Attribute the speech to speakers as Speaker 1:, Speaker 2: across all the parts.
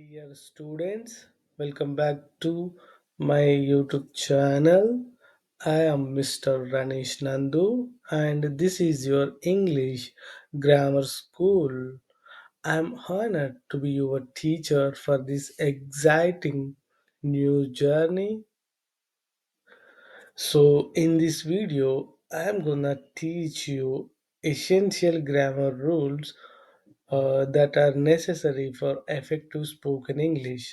Speaker 1: Dear students, welcome back to my YouTube channel. I am Mr. Ranish Nandu, and this is your English Grammar School. I am honored to be your teacher for this exciting new journey. So, in this video, I am gonna teach you essential grammar rules that are necessary for effective spoken English.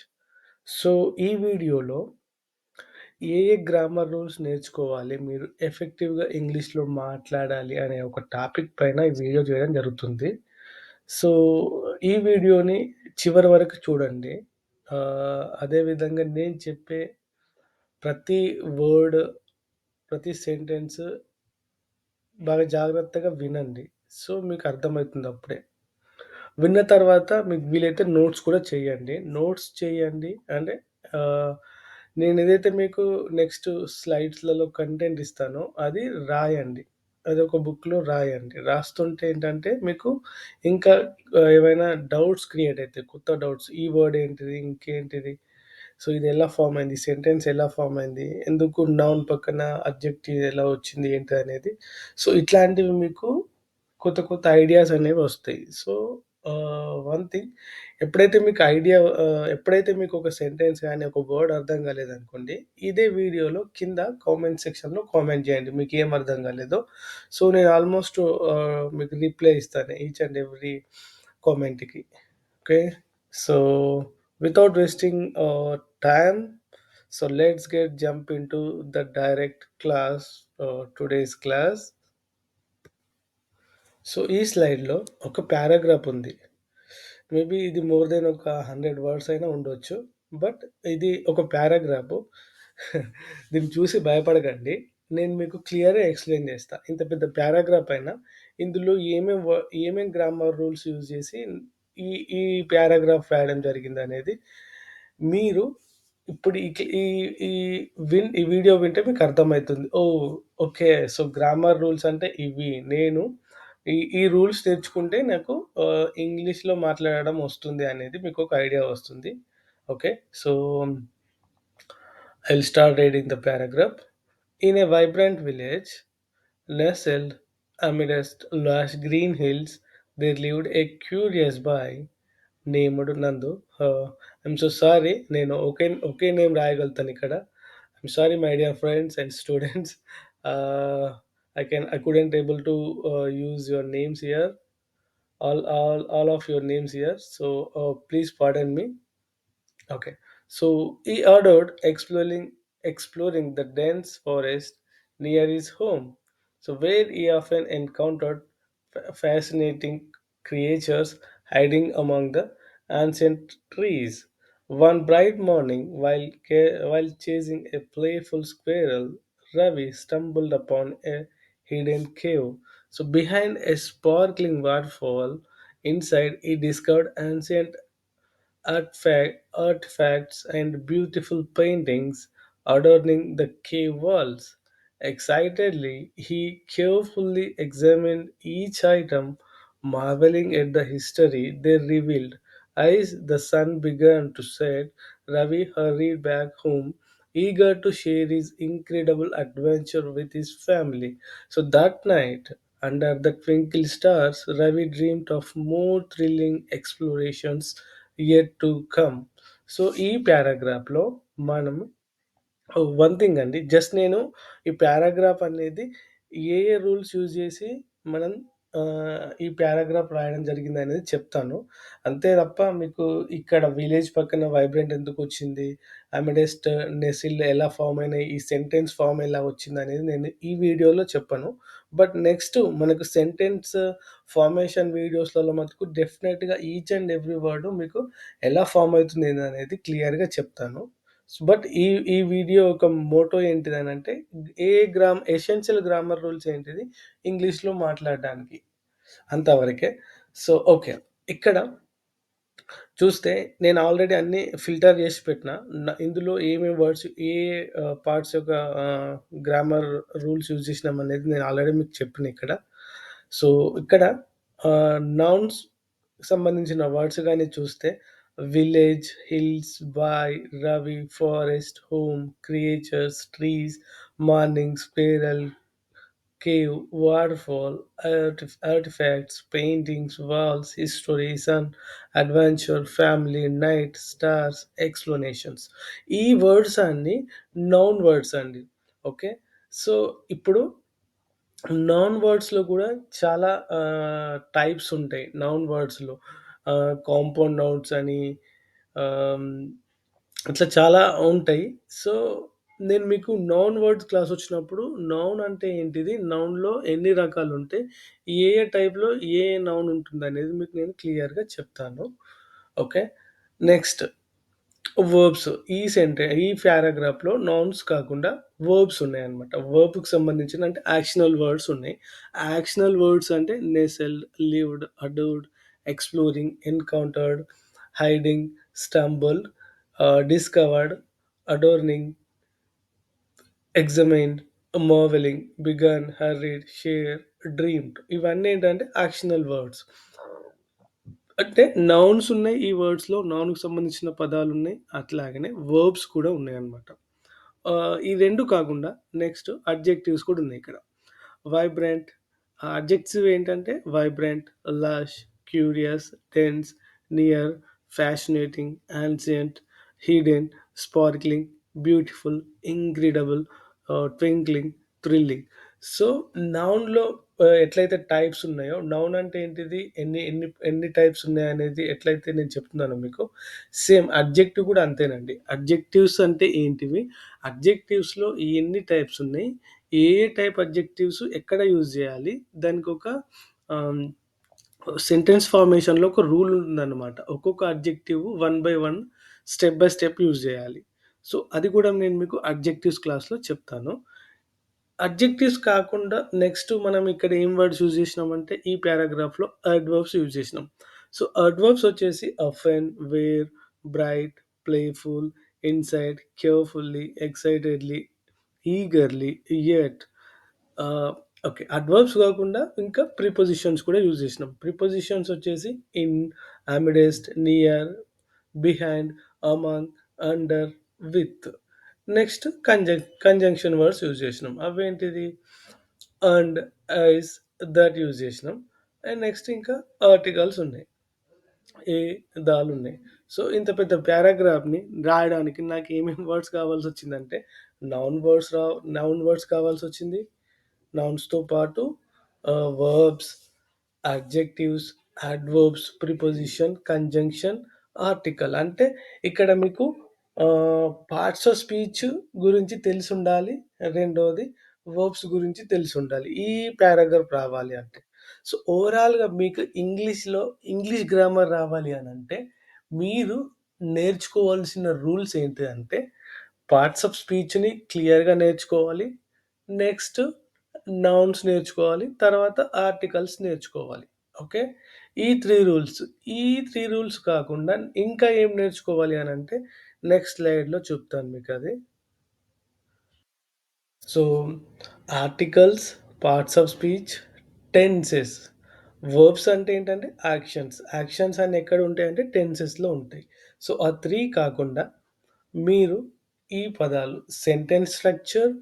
Speaker 1: So, ఈ వీడియోలో ఏ grammar rules నేర్చుకోవాలి, మీరు ఎఫెక్టివ్‌గా ఇంగ్లీష్‌లో మాట్లాడాలి అనే ఒక topic పైన ఈ వీడియో చేయడం జరుగుతుంది. సో, ఈ వీడియోని చివరి వరకు చూడండి. అదే విధంగా నేను చెప్పే ప్రతి వర్డ్, ప్రతి సెంటెన్స్ బాగా జాగ్రత్తగా వినండి. సో, మీకు అర్థమవుతుంది అప్పుడే. విన్న తర్వాత మీకు వీలైతే నోట్స్ కూడా చేయండి. నోట్స్ చేయండి అంటే ఆహ్, నేనేదైతే మీకు నెక్స్ట్ స్లైడ్స్‌లలో కంటెంట్ ఇస్తానో అది రాయండి. అదొక బుక్‌లో రాయండి. రాస్తుంటే ఏంటంటే మీకు ఇంకా ఏవైనా డౌట్స్ క్రియేట్ అయితాయి. కొత్త డౌట్స్. ఈ వర్డ్ ఏంటిది? ఇంకేంటిది? సో, ఇది ఎలా ఫార్మ్ అయింది? ఈ సెంటెన్స్ ఎలా ఫార్మ్ అయింది? ఎందుకు నౌన్ పక్కన అడ్జెక్టివ్ ఎలా వచ్చింది? ఏంటనేది. సో, ఇట్లాంటివి మీకు కొత్త కొత్త ఐడియాస్ అనేవి వస్తాయి. సో, వన్ థింగ్ ఎప్పుడైతే మీకు ఒక సెంటెన్స్ గాని, ఒక వర్డ్ అర్థం కాలేదనుకోండి, ఇదే వీడియోలో కింద కామెంట్ సెక్షన్‌లో కామెంట్ చేయండి. మీకేం అర్థం కాలేదో. సో, నేను ఆల్మోస్ట్ మీకు రిప్లై ఇస్తాను ఈచ్ అండ్ ఎవ్రీ కామెంట్‌కి. Okay. So, without wasting time, so let's get jump into the direct class, today's class. So, ఈ స్లైడ్‌లో ఒక పారాగ్రాఫ్ ఉంది. మేబీ ఇది మోర్ దెన్ ఒక 100 వర్డ్స్ అయినా ఉండొచ్చు. బట్ ఇది ఒక పారాగ్రాఫు. దీన్ని చూసి భయపడకండి. నేను మీకు క్లియర్‌గా ఎక్స్‌ప్లెయిన్ చేస్తా. ఇంత పెద్ద పారాగ్రాఫ్ అయినా ఇందులో ఏమేం గ్రామర్ రూల్స్ యూజ్ చేసి ఈ ఈ పారాగ్రాఫ్ రాయడం జరిగిందనేది మీరు ఇప్పుడు ఈ ఈ ఈ వీడియో వింటే మీకు అర్థమైతుంది. ఓహ్! ఓకే. సో, గ్రామర్ రూల్స్ అంటే ఇవి. నేను ఈ రూల్స్ తెచ్చుకుంటే నాకు ఇంగ్లీష్‌లో మాట్లాడడం వస్తుంది అనేది మీకొక ఐడియా వస్తుంది. Okay. So, I'll start reading the paragraph. In a vibrant village, nestled amidst lush green hills, there lived a curious boy named Nandu. I'm so sorry, నేను ఒకే నేమ్ రాయగలుగుతాను ఇక్కడ. I'm sorry my dear friends and students. I couldn't able to use your names here, all of your names here. So please pardon me. Okay. So he ordered exploring the dense forest near his home. So where he often encountered fascinating creatures hiding among the ancient trees. One bright morning, while chasing a playful squirrel, Ravi stumbled upon a hidden cave. So behind a sparkling waterfall, inside he discovered ancient artifacts and beautiful paintings adorning the cave walls. Excitedly, he carefully examined each item, marveling at the history they revealed. As the sun began to set, Ravi hurried back home, eager to share his incredible adventure with his family. So that night, under the twinkling stars, Ravi dreamed of more thrilling explorations yet to come. So, ఈ పారాగ్రాఫ్‌లో మనం one thing అండి. Just నేను ఈ paragraph అనేది ఏ rules use చేసి మనం ఈ paragraph రాయడం జరిగిందనేది చెప్తాను. అంతే తప్ప మీకు ఇక్కడ విలేజ్ పక్కన వైబ్రెంట్ ఎందుకొచ్చింది, అమెడెస్ట్, నెసిల్ ఎలా ఫార్మ్ అయినాయి, ఈ సెంటెన్స్ ఫార్మ్ ఎలా వచ్చిందనేది నేను ఈ వీడియోలో చెప్పను. బట్ నెక్స్ట్ మనకు సెంటెన్స్ ఫార్మేషన్ వీడియోస్‌లలో మటుకు డెఫినెట్‌గా ఈచ్ అండ్ ఎవ్రీ వర్డ్ మీకు ఎలా ఫార్మ్ అవుతుంది అనేది క్లియర్‌గా చెప్తాను. బట్ ఈ వీడియో యొక్క మోటో ఏంటిదనంటే, ఎసెన్షియల్ గ్రామర్ రూల్స్ ఏంటిది ఇంగ్లీష్‌లో మాట్లాడడానికి అంతవరకే. So, okay. ఇక్కడ చూస్తే నేను ఆల్రెడీ అన్నీ ఫిల్టర్ చేసి పెట్టిన. ఇందులో ఏమేమి వర్డ్స్ పార్ట్స్ యొక్క గ్రామర్ రూల్స్ యూజ్ చేసినామనేది నేను ఆల్రెడీ మీకు చెప్పిన ఇక్కడ. సో, ఇక్కడ నౌన్స్ సంబంధించిన వర్డ్స్ గాని చూస్తే village, hills, by Ravi, forest, home, creatures, trees, morning, squirrel, cave, waterfall, artifacts, paintings, walls, history, sun, adventure, family, night, stars, explanations. ఈ వర్డ్స్ అన్ని నౌన్ వర్డ్స్ అండి. ఓకే. సో ఇప్పుడు నాన్ వర్డ్స్‌లో గూడా చాలా టైప్స్ ఉంటాయి. నౌన్ వర్డ్స్‌లో కాంపౌండ్ నౌన్స్ అని ఆహ్, అట్లా చాలా ఉంటాయి. సో, నేను మీకు నౌన్ వర్డ్స్ క్లాసొచ్చినప్పుడు నౌన్ అంటే ఏంటిది? నౌన్‌లో ఎన్ని రకాలుంటాయి? ఏ ఏ టైప్‌లో ఏ ఏ నౌన్ ఉంటుందనేది మీకు నేను క్లియర్‌గా చెప్తాను. ఓకే. Next verbs. ఈ పారాగ్రాఫ్‌లో నౌన్స్ కాకుండా వర్బ్స్ ఉన్నాయన్నమాట. వర్బ్‌కి సంబంధించిన అంటే యాక్షనల్ వర్డ్స్ ఉన్నాయి. యాక్షనల్ వర్డ్స్ అంటే nestled, lived, adored, exploring, encountered, hiding, stumbled, discovered, adorning, examined, marvelling, began, hurried, share, dreamed. ఇవన్నీ ఏంటంటే యాక్షనల్ వర్డ్స్. అంటే నౌన్స్ ఉన్నాయి ఈ వర్డ్స్‌లో. నౌన్‌కి సంబంధించిన పదాలున్నాయి. అట్లాగనే వర్బ్స్ కూడా ఉన్నాయన్నమాట. ఈ 2 కాకుండా నెక్స్ట్ అడ్జెక్టివ్స్ కూడా ఉన్నాయి ఇక్కడ. వైబ్రెంట్, అడ్జెక్టివ్ ఏంటంటే vibrant, lush, curious, dense, near, fascinating, ancient, hidden, sparkling, beautiful, incredible, twinkling, thrilling. So, నౌన్‌లో ఎట్లయితే టైప్స్ ఉన్నాయో, నౌన్ అంటే ఏంటిది? ఎన్ని ఎన్ని ఎన్ని టైప్స్ ఉన్నాయనేది ఎట్లయితే నేను చెప్తున్నానో మీకు, సేమ్ అడ్జెక్టివ్ కూడా అంతేనండి. అడ్జెక్టివ్స్ అంటే ఏంటివి? అడ్జెక్టివ్స్‌లో ఎన్ని టైప్స్ ఉన్నాయి? ఏ ఏ టైప్ అడ్జెక్టివ్స్ ఎక్కడ యూజ్ జేయాలి? దానికొక ఆహ్, సెంటెన్స్ ఫార్మేషన్‌లో ఒక రూల్ ఉందన్నమాట. ఒక్కొక్క adjective one by one, step by step use జేయాలి. సో, అది కూడా నేను మీకు అడ్జెక్టివ్స్ క్లాస్‌లో చెప్తాను. అడ్జెక్టివ్స్ కాకుండా నెక్స్ట్ మనం ఇక్కడ ఏం వర్డ్స్ యూజ్ చేసినామంటే ఈ పారాగ్రాఫ్‌లో అడ్వర్బ్స్ యూజ్ చేసినాం. సో, అడ్వర్బ్స్ వచ్చేసి often, where, bright, playful, inside, carefully, excitedly, eagerly, yet. Ah, okay. Adverbs కాకుండా ఇంకా ప్రిపోజిషన్స్ కూడా యూజ్ చేసినాం. ప్రిపోజిషన్స్ వచ్చేసి in, amidst, near, behind, among, under, with. Next conjunction words use చేసినాం. అవేంటిది? అండ్, ఐస్, దట్ యూజ్ చేసినాం. And next ఇంకా articles ఉన్నాయి. ఏ, దాలున్నాయి. సో, ఇంత పెద్ద పారాగ్రాఫ్‌ని రాయడానికి నాకు ఏమేమి వర్డ్స్ కావాల్సొచ్చిందంటే, నౌన్ వర్డ్స్ కావాల్సొచ్చింది. నౌన్స్‌తో పాటు verbs, adjectives, adverbs, preposition, conjunction, article. అంటే ఇక్కడ మీకు పార్ట్స్ ఆఫ్ స్పీచ్ గురించి తెలిసుండాలి. రెండోది వర్బ్స్ గురించి తెలిసుండాలి. ఈ పారాగ్రాఫ్ రావాలి అంటే. సో, ఓవరాల్‌గా మీకు ఇంగ్లీష్ గ్రామర్ రావాలి అనంటే, మీరు నేర్చుకోవాల్సిన రూల్స్ ఏంటి అంటే, పార్ట్స్ ఆఫ్ స్పీచ్‌ని క్లియర్‌గా నేర్చుకోవాలి. నెక్స్ట్ నౌన్స్ నేర్చుకోవాలి. తర్వాత ఆర్టికల్స్ నేర్చుకోవాలి. ఓకే. ఈ 3 రూల్స్. ఈ 3 రూల్స్ కాకుండా ఇంకా ఏం నేర్చుకోవాలి అనంటే, నెక్స్ట్ స్లైడ్‌లో చెప్తాను మీకది. So, articles, parts of speech, tenses. Verbs అంటే ఏంటంటే యాక్షన్స్. యాక్షన్స్ అన్ని ఎక్కడ ఉంటాయంటే టెన్సెస్‌లో ఉంటాయి. సో, ఆ 3 కాకుండా మీరు ఈ పదాలు sentence structure,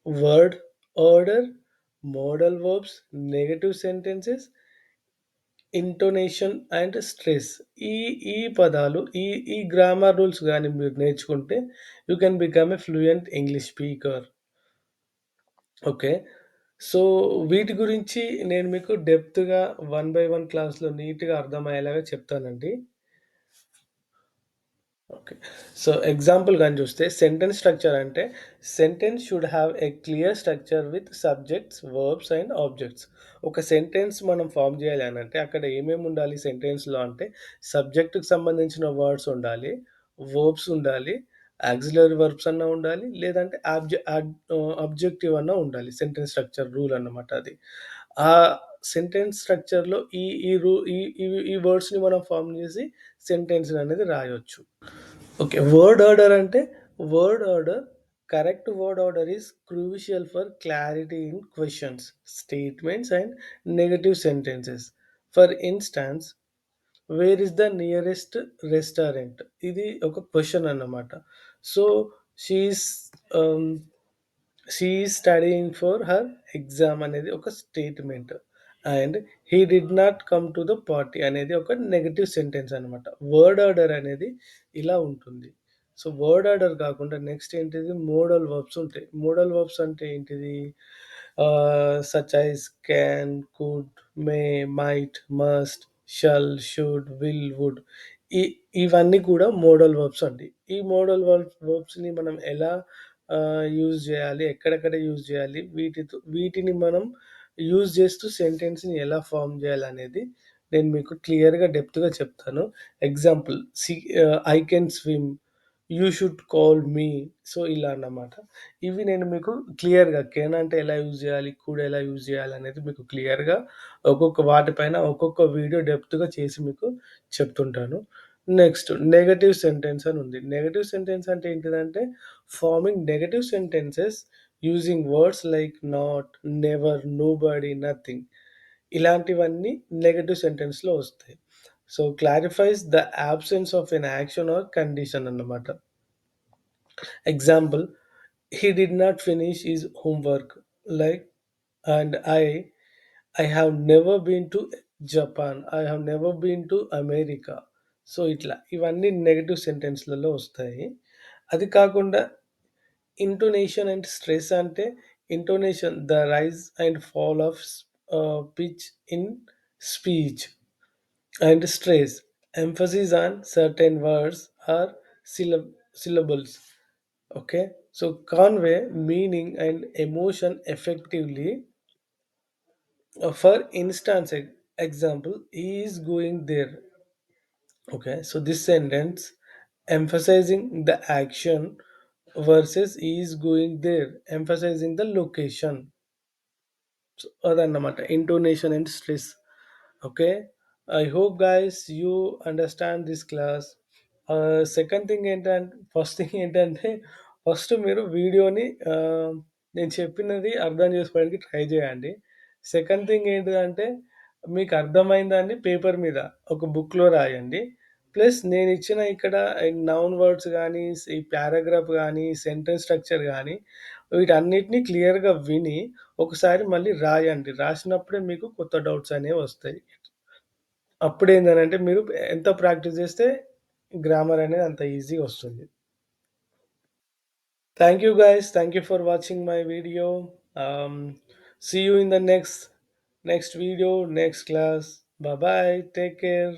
Speaker 1: word order, modal verbs, negative sentences, intonation and stress. ఈ ఈ పదాలు ఈ గ్రామర్ రూల్స్ గాని మీరు నేర్చుకుంటే you can become a fluent English speaker. Okay. So, వీటి గురించి నేను మీకు డెప్త్‌గా వన్ బై వన్ క్లాస్‌లో నీట్‌గా అర్థమయ్యేలాగా చెప్తానండి. ఓకే. సో, ఎగ్జాంపుల్ గాని చూస్తే సెంటెన్స్ స్ట్రక్చర్ అంటే sentence should have a clear structure with subjects, verbs and objects. ఒక సెంటెన్స్ మనం ఫార్మ్ చేయాలి అనంటే అక్కడ ఏమేమి ఉండాలి సెంటెన్స్‌లో అంటే సబ్జెక్ట్‌కి సంబంధించిన వర్డ్స్ ఉండాలి, వర్బ్స్ ఉండాలి, ఆక్సిలరీ వర్బ్స్ అన్నా ఉండాలి. లేదంటే ఆబ్జెక్టివ్ అన్నా ఉండాలి. సెంటెన్స్ స్ట్రక్చర్ రూల్ అన్నమాట అది. ఆ సెంటెన్స్ స్ట్రక్చర్‌లో ఈ ఈ రూ ఈ ఈ ఈ వర్డ్స్‌ని మనం ఫార్మ్ చేసి సెంటెన్స్ అనేది రాయొచ్చు. Okay. Word order, correct word order is crucial for clarity in questions, statements and negative sentences. For instance, where is the nearest restaurant? ఇది ఒక క్వశ్చన్ అన్నమాట. So she is she is studying for her exam అనేది ఒక statement. And he did not come to the party అనేది ఒక negative sentence అనమాట. Word order అనేది ఇలా ఉంటుంది. సో వర్డ్ ఆర్డర్ కాకుండా నెక్స్ట్ ఏంటిది, మోడల్ వర్బ్స్ ఉంటాయి. మోడల్ వర్బ్స్ అంటే ఏంటిది, such as can, could, may, might, must, shall, should, will, would. ఈ ఇవన్నీ కూడా మోడల్ వర్బ్స్ అండి. ఈ మోడల్ వర్బ్స్ని మనం ఎలా యూజ్ చేయాలి, ఎక్కడెక్కడ యూజ్ చేయాలి, వీటిని మనం యూజ్ చేస్తూ సెంటెన్స్ని ఎలా ఫామ్ చేయాలనేది నేను మీకు క్లియర్గా డెప్త్గా చెప్తాను. Example, I can swim, you should call me. So ఇలా అన్నమాట. ఇవి నేను మీకు క్లియర్గా కెన్ అంటే ఎలా యూజ్ చేయాలి, కుడ్ ఎలా యూజ్ చేయాలి అనేది మీకు క్లియర్గా ఒక్కొక్క వాటిపైన ఒక్కొక్క వీడియో డెప్త్గా చేసి మీకు చెప్తుంటాను. నెక్స్ట్ నెగటివ్ సెంటెన్స్ అని ఉంది. నెగటివ్ సెంటెన్స్ అంటే ఏంటిదంటే forming negative sentences using words like not, never, nobody, nothing. ఇలాంటివన్నీ నెగటివ్ సెంటెన్స్‌లో వస్తాయి. So clarifies the absence of an action or condition అన్నమాట. Example, he did not finish his homework, like, and I have never been to Japan, I have never been to America. So ఇట్లా ఇవన్నీ negative సెంటెన్స్‌లలో వస్తాయి. అది కాకుండా intonation and stress అంటే intonation the rise and fall of pitch in speech. And stress, emphasis on certain words or syllables. Okay, so convey meaning and emotion effectively. For instance, example, he is going there. Okay, so this sentence emphasizing the action versus he is going there, emphasizing the location. So అదన్నమాట intonation and stress. Okay, I hope guys you understand this class. Second thing ఏంటంటే, first thing ఏంటంటే, first మీరు వీడియోని నేను చెప్పినది అర్థం చేసుకోవడానికి try చేయండి. సెకండ్ థింగ్ ఏంటిదంటే, మీకు అర్థమైన దాన్ని పేపర్ మీద ఒక బుక్లో రాయండి. ప్లస్ నేను ఇచ్చిన ఇక్కడ నౌన్ వర్డ్స్ కానీ, ఈ పారాగ్రాఫ్ కానీ, సెంటెన్స్ స్ట్రక్చర్ కానీ, వీటన్నిటిని క్లియర్గా విని ఒకసారి మళ్ళీ రాయండి. రాసినప్పుడే మీకు కొత్త డౌట్స్ అనేవి వస్తాయి. అప్పుడేందనంటే మీరు ఎంత ప్రాక్టీస్ చేస్తే గ్రామర్ అనేది అంత ఈజీగా వస్తుంది. Thank you guys. Thank you for watching my video. See you in the next video, next class. Bye bye. Take care.